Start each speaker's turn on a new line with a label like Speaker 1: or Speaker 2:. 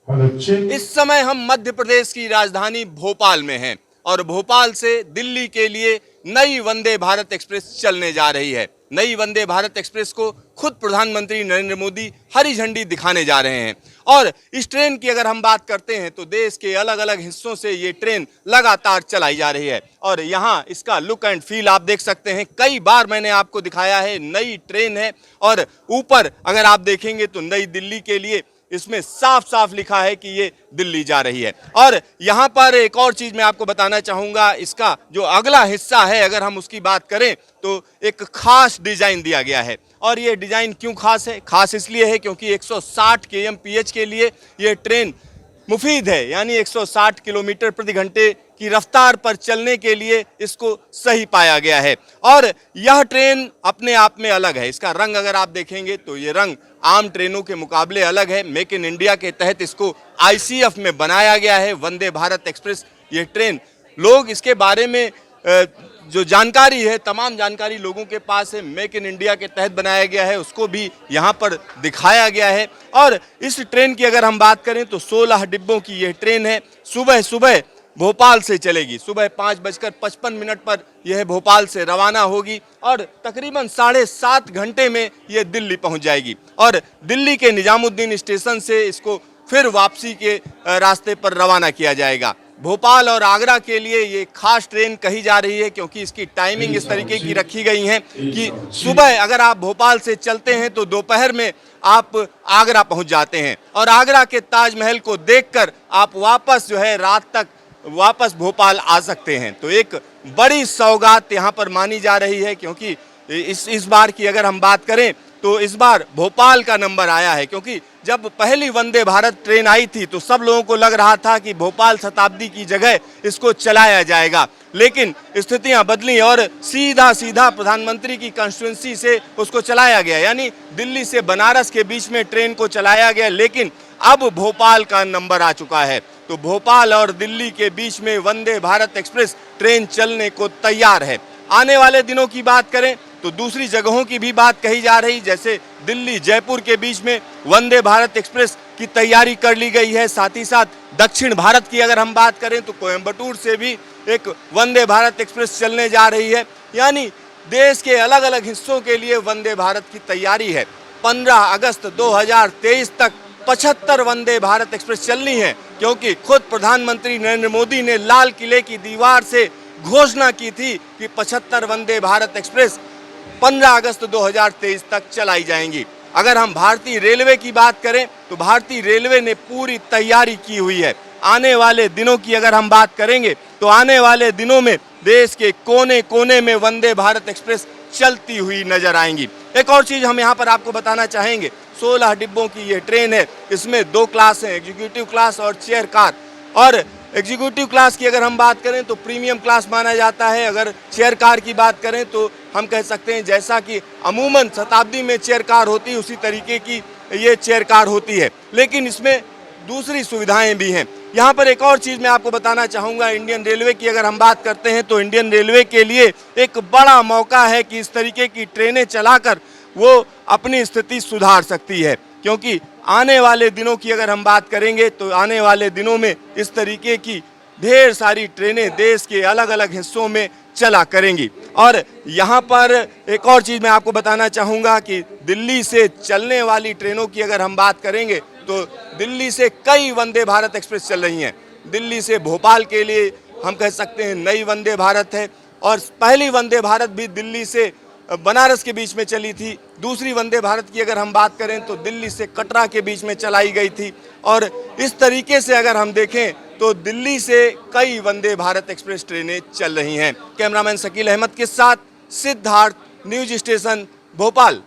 Speaker 1: इस समय हम मध्य प्रदेश की राजधानी भोपाल में हैं और भोपाल से दिल्ली के लिए नई वंदे भारत एक्सप्रेस चलने जा रही है। नई वंदे भारत एक्सप्रेस को खुद प्रधानमंत्री नरेंद्र मोदी हरी झंडी दिखाने जा रहे हैं। और इस ट्रेन की अगर हम बात करते हैं तो देश के अलग अलग हिस्सों से ये ट्रेन लगातार चलाई जा रही है और यहाँ इसका लुक एंड फील आप देख सकते हैं। कई बार मैंने आपको दिखाया है, नई ट्रेन है और ऊपर अगर आप देखेंगे तो नई दिल्ली के लिए इसमें साफ साफ लिखा है कि ये दिल्ली जा रही है। और यहाँ पर एक और चीज मैं आपको बताना चाहूंगा, इसका जो अगला हिस्सा है अगर हम उसकी बात करें तो एक खास डिजाइन दिया गया है। और ये डिजाइन क्यों खास है? खास इसलिए है क्योंकि 160 kmph के लिए ये ट्रेन मुफीद है, यानी 160 किलोमीटर प्रति घंटे की रफ्तार पर चलने के लिए इसको सही पाया गया है। और यह ट्रेन अपने आप में अलग है। इसका रंग अगर आप देखेंगे तो ये रंग आम ट्रेनों के मुकाबले अलग है। मेक इन इंडिया के तहत इसको ICF में बनाया गया है, वंदे भारत एक्सप्रेस ये ट्रेन। लोग इसके बारे में जो जानकारी है, तमाम जानकारी लोगों के पास है। मेक इन इंडिया के तहत बनाया गया है, उसको भी यहाँ पर दिखाया गया है। और इस ट्रेन की अगर हम बात करें तो 16 डिब्बों की यह ट्रेन है। सुबह सुबह भोपाल से चलेगी, सुबह 5:55 पर यह भोपाल से रवाना होगी और तकरीबन 7.5 घंटे में यह दिल्ली पहुंच जाएगी। और दिल्ली के निजामुद्दीन स्टेशन से इसको फिर वापसी के रास्ते पर रवाना किया जाएगा। भोपाल और आगरा के लिए ये खास ट्रेन कही जा रही है क्योंकि इसकी टाइमिंग इस तरीके की रखी गई है कि सुबह अगर आप भोपाल से चलते हैं तो दोपहर में आप आगरा पहुंच जाते हैं और आगरा के ताजमहल को देखकर आप वापस जो है रात तक वापस भोपाल आ सकते हैं। तो एक बड़ी सौगात यहाँ पर मानी जा रही है क्योंकि इस बार की अगर हम बात करें तो इस बार भोपाल का नंबर आया है। क्योंकि जब पहली वंदे भारत ट्रेन आई थी तो सब लोगों को लग रहा था कि भोपाल शताब्दी की जगह इसको चलाया जाएगा, लेकिन स्थितियां बदली और सीधा प्रधानमंत्री की कंस्टिट्यूंसी से उसको चलाया गया, यानी दिल्ली से बनारस के बीच में ट्रेन को चलाया गया। लेकिन अब भोपाल का नंबर आ चुका है तो भोपाल और दिल्ली के बीच में वंदे भारत एक्सप्रेस ट्रेन चलने को तैयार है। आने वाले दिनों की बात करें तो दूसरी जगहों की भी बात कही जा रही, जैसे दिल्ली जयपुर के बीच में वंदे भारत एक्सप्रेस की तैयारी कर ली गई है। साथ ही साथ दक्षिण भारत की अगर हम बात करें तो कोयंबटूर से भी एक वंदे भारत एक्सप्रेस चलने जा रही है। यानी देश के अलग अलग हिस्सों के लिए वंदे भारत की तैयारी है। 15 अगस्त 2023 तक 75 वंदे भारत एक्सप्रेस चलनी है क्योंकि खुद प्रधानमंत्री नरेंद्र मोदी ने लाल किले की दीवार से घोषणा की थी कि 75 वंदे भारत एक्सप्रेस 15 अगस्त 2023 तक चलाई जाएंगी। अगर हम भारतीय रेलवे की बात करें तो भारतीय रेलवे ने पूरी तैयारी की हुई है। आने वाले दिनों की अगर हम बात करेंगे तो आने वाले दिनों में देश के कोने कोने में वंदे भारत एक्सप्रेस चलती हुई नजर आएंगी। एक और चीज हम यहाँ पर आपको बताना चाहेंगे, 16 डिब्बों की ये ट्रेन है। इसमें 2 क्लास हैं, एग्जीक्यूटिव क्लास और चेयर कार। और एग्जीक्यूटिव क्लास की अगर हम बात करें तो प्रीमियम क्लास माना जाता है। अगर चेयर कार की बात करें तो हम कह सकते हैं जैसा कि अमूमन शताब्दी में चेयर कार होती है उसी तरीके की ये चेयर कार होती है, लेकिन इसमें दूसरी सुविधाएं भी हैं। यहाँ पर एक और चीज़ मैं आपको बताना चाहूँगा, इंडियन रेलवे की अगर हम बात करते हैं तो इंडियन रेलवे के लिए एक बड़ा मौका है कि इस तरीके की ट्रेनें चलाकर वो अपनी स्थिति सुधार सकती है। क्योंकि आने वाले दिनों की अगर हम बात करेंगे तो आने वाले दिनों में इस तरीके की ढेर सारी ट्रेनें देश के अलग अलग हिस्सों में चला करेंगी। और यहाँ पर एक और चीज़ मैं आपको बताना चाहूँगा कि दिल्ली से चलने वाली ट्रेनों की अगर हम बात करेंगे तो दिल्ली से कई वंदे भारत एक्सप्रेस चल रही हैं। दिल्ली से भोपाल के लिए हम कह सकते हैं नई वंदे भारत है और पहली वंदे भारत भी दिल्ली से बनारस के बीच में चली थी। दूसरी वंदे भारत की अगर हम बात करें तो दिल्ली से कटरा के बीच में चलाई गई थी। और इस तरीके से अगर हम देखें तो दिल्ली से कई वंदे भारत एक्सप्रेस ट्रेनें चल रही हैं। कैमरामैन शकील अहमद के साथ सिद्धार्थ, न्यूज स्टेशन, भोपाल।